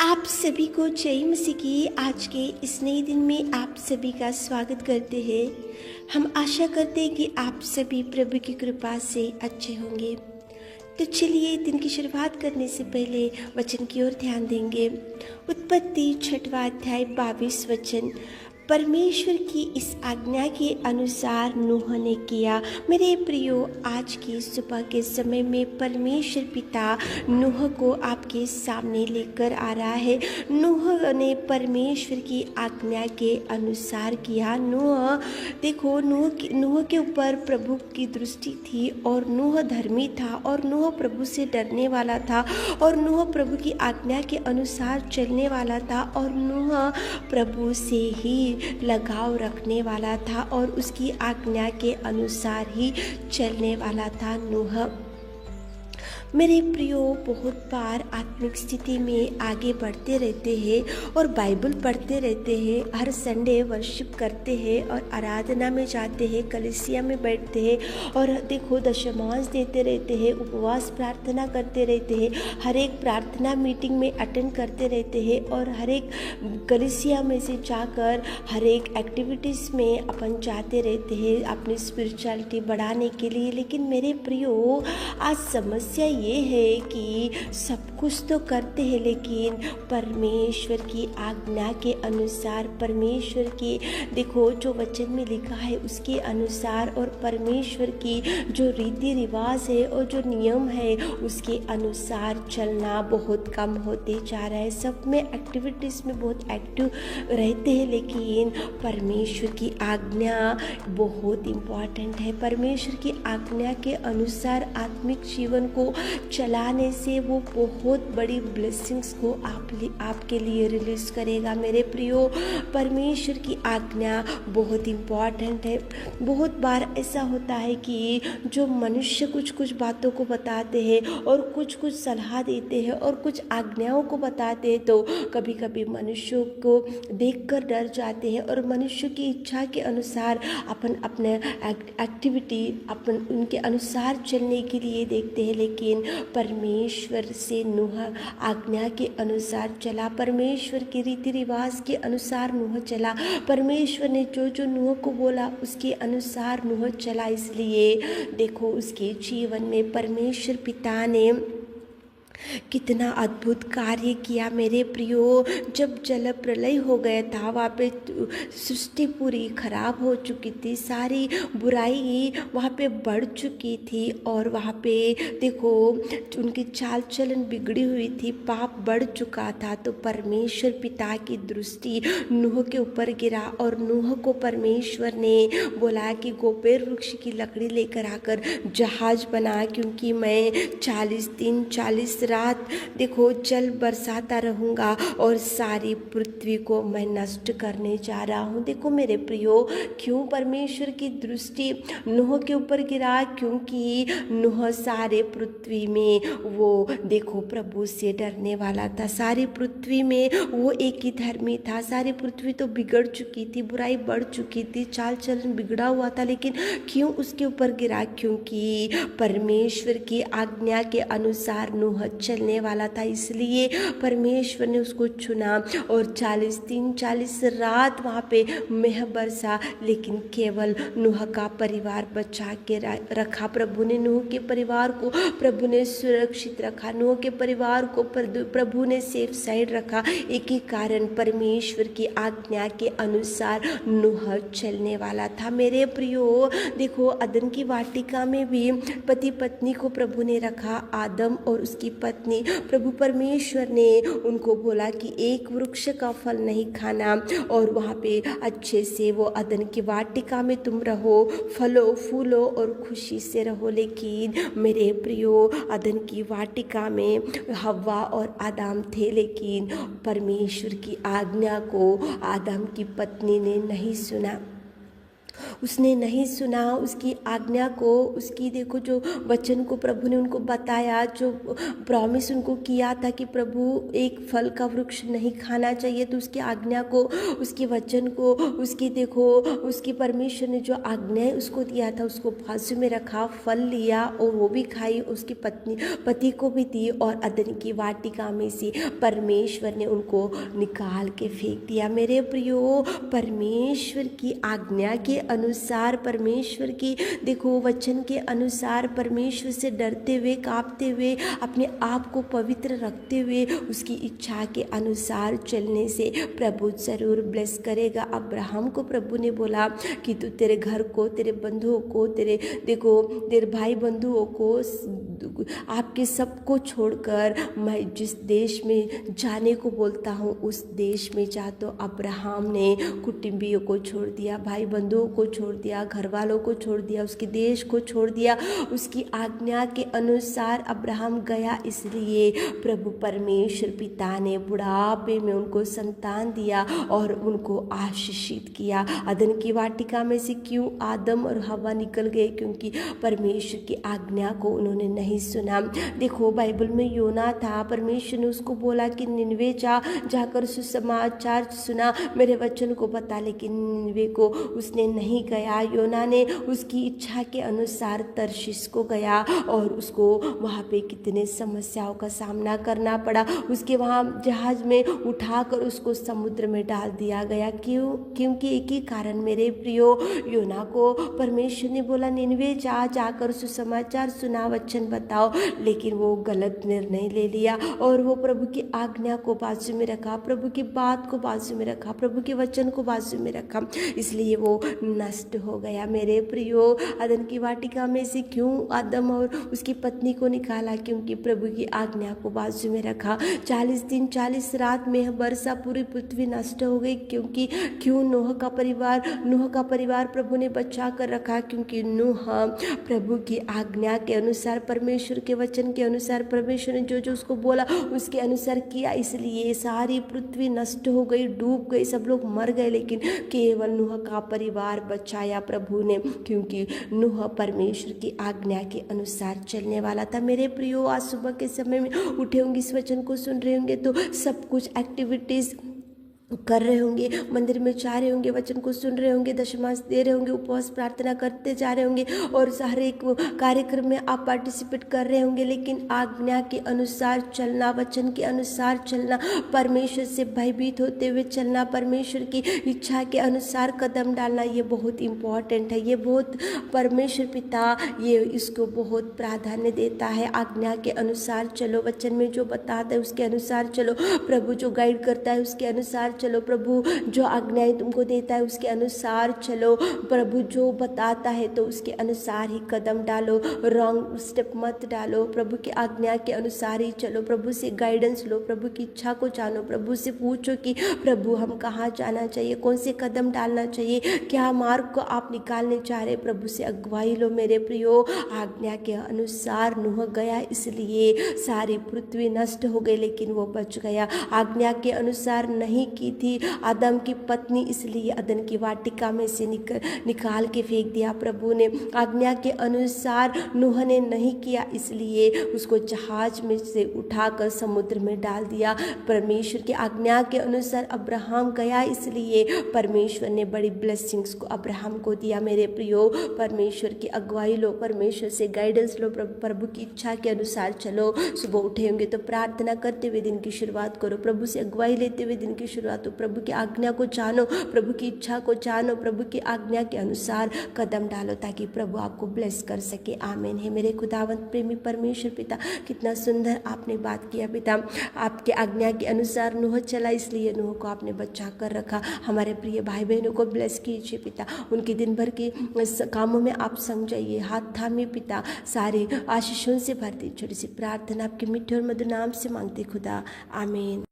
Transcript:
आप सभी को जय मसीह की आज के इस नए दिन में आप सभी का स्वागत करते हैं। हम आशा करते हैं कि आप सभी प्रभु की कृपा से अच्छे होंगे। तो चलिए दिन की शुरुआत करने से पहले वचन की ओर ध्यान देंगे। उत्पत्ति 6वां अध्याय 22 वचन। परमेश्वर की इस आज्ञा के अनुसार नूह ने किया। मेरे प्रियो, आज की सुबह के समय में परमेश्वर पिता नूह को आपके सामने लेकर आ रहा है। नूह ने परमेश्वर की आज्ञा के अनुसार किया। देखो, नूह के ऊपर प्रभु की दृष्टि थी और नूह धर्मी था और नूह प्रभु से डरने वाला था और नूह प्रभु की आज्ञा के अनुसार चलने वाला था और नूह प्रभु से ही लगाव रखने वाला था और उसकी आज्ञा के अनुसार ही चलने वाला था नूह। मेरे प्रियो, बहुत बार आत्मिक स्थिति में आगे बढ़ते रहते हैं और बाइबल पढ़ते रहते हैं, हर संडे वर्शिप करते हैं और आराधना में जाते हैं, कलीसिया में बैठते हैं और देखो दशमांश देते रहते हैं, उपवास प्रार्थना करते रहते हैं, हर एक प्रार्थना मीटिंग में अटेंड करते रहते हैं और हर एक कलीसिया में से जाकर हर एक एक्टिविटीज़ में अपन जाते रहते हैं अपनी स्पिरिचुअलिटी बढ़ाने के लिए। लेकिन मेरे प्रियो, आज समस्या ये है कि सब कुछ तो करते हैं लेकिन परमेश्वर की आज्ञा के अनुसार, परमेश्वर की देखो जो वचन में लिखा है उसके अनुसार और परमेश्वर की जो रीति रिवाज है और जो नियम है उसके अनुसार चलना बहुत कम होते जा रहा है। सब में एक्टिविटीज़ में बहुत एक्टिव रहते हैं लेकिन परमेश्वर की आज्ञा बहुत इम्पॉर्टेंट है। परमेश्वर की आज्ञा के अनुसार आत्मिक जीवन को चलाने से वो बहुत बड़ी ब्लेसिंग्स को आपके लिए रिलीज करेगा। मेरे प्रियो, परमेश्वर की आज्ञा बहुत इम्पॉर्टेंट है। बहुत बार ऐसा होता है कि जो मनुष्य कुछ कुछ बातों को बताते हैं और कुछ कुछ सलाह देते हैं और कुछ आज्ञाओं को बताते हैं तो कभी कभी मनुष्यों को देखकर डर जाते हैं और मनुष्य की इच्छा के अनुसार अपन अपने एक्टिविटी अपन उनके अनुसार चलने के लिए देखते हैं। लेकिन परमेश्वर से नूह आज्ञा के अनुसार चला, परमेश्वर के रीति रिवाज के अनुसार नूह चला, परमेश्वर ने जो जो नूह को बोला उसके अनुसार नूह चला। इसलिए देखो उसके जीवन में परमेश्वर पिता ने कितना अद्भुत कार्य किया। मेरे प्रियो, जब जल प्रलय हो गया था वहाँ पे सृष्टि पूरी खराब हो चुकी थी, सारी बुराई वहाँ पे बढ़ चुकी थी और वहाँ पे देखो उनकी चाल चलन बिगड़ी हुई थी, पाप बढ़ चुका था। तो परमेश्वर पिता की दृष्टि नूह के ऊपर गिरा और नूह को परमेश्वर ने बोला कि गोपेर वृक्ष की लकड़ी लेकर आकर जहाज बना, क्योंकि मैं 40 दिन 40 रात देखो जल बरसाता रहूँगा और सारी पृथ्वी को मैं नष्ट करने जा रहा हूँ। देखो मेरे प्रियो, क्यों परमेश्वर की दृष्टि नूह के ऊपर गिरा? क्योंकि नूह सारे पृथ्वी में वो देखो प्रभु से डरने वाला था, सारी पृथ्वी में वो एक ही धर्मी था। सारी पृथ्वी तो बिगड़ चुकी थी, बुराई बढ़ चुकी थी, चाल चलन बिगड़ा हुआ था, लेकिन क्यों उसके ऊपर गिरा? क्योंकि परमेश्वर की आज्ञा के अनुसार नूह चलने वाला था। इसलिए परमेश्वर ने उसको चुना और 40 दिन 40 रात वहाँ पे मेह बरसा, लेकिन केवल नूह का परिवार बचा के रखा। प्रभु ने नूह के परिवार को प्रभु ने सुरक्षित रखा, नूह के परिवार को प्रभु ने सेफ साइड रखा। एक ही कारण, परमेश्वर की आज्ञा के अनुसार नूह चलने वाला था। मेरे प्रियो, देखो अदन की वाटिका में भी पति पत्नी को प्रभु ने रखा, आदम और उसकी पत्नी। प्रभु परमेश्वर ने उनको बोला कि एक वृक्ष का फल नहीं खाना और वहाँ पे अच्छे से वो अदन की वाटिका में तुम रहो, फलो फूलो और खुशी से रहो। लेकिन मेरे प्रियो, अदन की वाटिका में हव्वा और आदम थे, लेकिन परमेश्वर की आज्ञा को आदम की पत्नी ने नहीं सुना। उसने नहीं सुना उसकी आज्ञा को, उसकी देखो जो वचन को प्रभु ने उनको बताया, जो प्रॉमिस उनको किया था कि प्रभु एक फल का वृक्ष नहीं खाना चाहिए, तो उसकी आज्ञा को, उसके वचन को, उसकी देखो उसकी परमेश्वर ने जो आज्ञा उसको दिया था उसको बाजू में रखा, फल लिया और वो भी खाई, उसकी पति को भी दी और अदन की वाटिका में से परमेश्वर ने उनको निकाल के फेंक दिया। मेरे प्रियो, परमेश्वर की आज्ञा के अनुसार, परमेश्वर की देखो वचन के अनुसार, परमेश्वर से डरते हुए, कांपते हुए, अपने आप को पवित्र रखते हुए, उसकी इच्छा के अनुसार चलने से प्रभु जरूर ब्लेस करेगा। अब्राहम को प्रभु ने बोला कि तू तेरे घर को, तेरे बंधुओं को, तेरे भाई बंधुओं को, आपके सबको छोड़कर मैं जिस देश में जाने को बोलता हूँ उस देश में जा। तो अब्राहम ने कुटुंबियों को छोड़ दिया, भाई बंधुओं को छोड़ दिया, घर वालों को छोड़ दिया, उसके देश को छोड़ दिया, उसकी आज्ञा के अनुसार अब्राहम गया। इसलिए प्रभु परमेश्वर पिता ने बुढ़ापे में उनको संतान दिया और उनको आशीषित किया। अदन की वाटिका में से क्यों आदम और हवा निकल गए? क्योंकि परमेश्वर की आज्ञा को उन्होंने नहीं सुना। देखो बाइबल में योना था, परमेश्वर ने उसको बोला कि निनवे जाकर सुसमाचार सुना, मेरे वचन को बता, लेकिन निनवे को उसने नहीं गया। योना ने उसकी इच्छा के अनुसार तर्शीश को गया और उसको वहाँ पे कितने समस्याओं का सामना करना पड़ा। उसके वहाँ जहाज में उठाकर उसको समुद्र में डाल दिया गया। क्यों? क्योंकि एक ही कारण मेरे प्रियो, योना को परमेश्वर ने बोला निनवे जाकर सुसमाचार सुना, वचन बताओ, लेकिन वो गलत निर्णय ले लिया और वो प्रभु की आज्ञा को बाजू में रखा, प्रभु की बात को बाजू में रखा, प्रभु के वचन को बाजू में रखा, इसलिए वो नष्ट हो गया। मेरे प्रियो, अदन की वाटिका में से क्यों आदम और उसकी पत्नी को निकाला? क्योंकि प्रभु की आज्ञा को बाजू में रखा। 40 दिन 40 रात में वर्षा पूरी पृथ्वी नष्ट हो गई। क्यों? नूह का परिवार प्रभु ने बचा कर रखा, क्योंकि नूह प्रभु की आज्ञा के अनुसार, परमेश्वर के वचन के अनुसार, परमेश्वर ने जो उसको बोला उसके अनुसार किया। इसलिए सारी पृथ्वी नष्ट हो गई, डूब गई, सब लोग मर गए, लेकिन केवल नूह का परिवार बचाया प्रभु ने, क्योंकि नूह परमेश्वर की आज्ञा के अनुसार चलने वाला था। मेरे प्रियो, आज सुबह के समय में उठे होंगे, इस वचन को सुन रहे होंगे तो सब कुछ एक्टिविटीज कर रहे होंगे, मंदिर में जा रहे होंगे, वचन को सुन रहे होंगे, दशमांश दे रहे होंगे, उपवास प्रार्थना करते जा रहे होंगे और हर एक कार्यक्रम में आप पार्टिसिपेट कर रहे होंगे, लेकिन आज्ञा के अनुसार चलना, वचन के अनुसार चलना, परमेश्वर से भयभीत होते हुए चलना, परमेश्वर की इच्छा के अनुसार कदम डालना, ये बहुत इम्पॉर्टेंट है। ये बहुत परमेश्वर पिता ये इसको बहुत प्राधान्य देता है। आज्ञा के अनुसार चलो, वचन में जो बताता है उसके अनुसार चलो, प्रभु जो गाइड करता है उसके अनुसार चलो, प्रभु जो आज्ञाएं तुमको देता है उसके अनुसार चलो, प्रभु जो बताता है तो उसके अनुसार ही कदम डालो, रॉन्ग स्टेप मत डालो, प्रभु की आज्ञा के अनुसार ही चलो, प्रभु से गाइडेंस लो, प्रभु की इच्छा को जानो, प्रभु से पूछो कि प्रभु हम कहाँ जाना चाहिए, कौन से कदम डालना चाहिए, क्या मार्ग को आप निकालने चाह रहे, प्रभु से अगुवाई लो। मेरे प्रियो, आज्ञा के अनुसार नूह गया, इसलिए सारी पृथ्वी नष्ट हो गई, लेकिन वो बच गया। आज्ञा के अनुसार नहीं की थी आदम की पत्नी, इसलिए अदन की वाटिका में से निकाल के फेंक दिया प्रभु ने। आज्ञा के अनुसार नूह ने नहीं किया, इसलिए उसको जहाज में से उठाकर समुद्र में डाल दिया। परमेश्वर की आज्ञा के अनुसार अब्राहम गया, इसलिए परमेश्वर ने बड़ी ब्लेसिंग्स को अब्राहम को दिया। मेरे प्रियो, परमेश्वर की अगुवाई लो, परमेश्वर से गाइडेंस लो, प्रभु की इच्छा के अनुसार चलो। सुबह उठे होंगे तो प्रार्थना करते हुए दिन की शुरुआत करो, प्रभु से अगुवाई लेते हुए दिन की शुरुआत, तो प्रभु की आज्ञा को जानो, प्रभु की इच्छा को जानो, प्रभु की आज्ञा के अनुसार कदम डालो, ताकि प्रभु आपको ब्लेस कर सके। आमीन है। मेरे खुदावंत प्रेमी परमेश्वर पिता, कितना सुंदर आपने बात किया पिता। आपके आज्ञा के अनुसार नूह चला, इसलिए नूह को आपने बचा कर रखा। हमारे प्रिय भाई बहनों को ब्लेस कीजिए पिता, उनके दिन भर के कामों में आप संग जाइए, हाथ थामिए पिता, सारे आशीषों से भर दी। छोटी सी प्रार्थना आपके मीठे और मधुर नाम से मांगते खुदा, आमीन।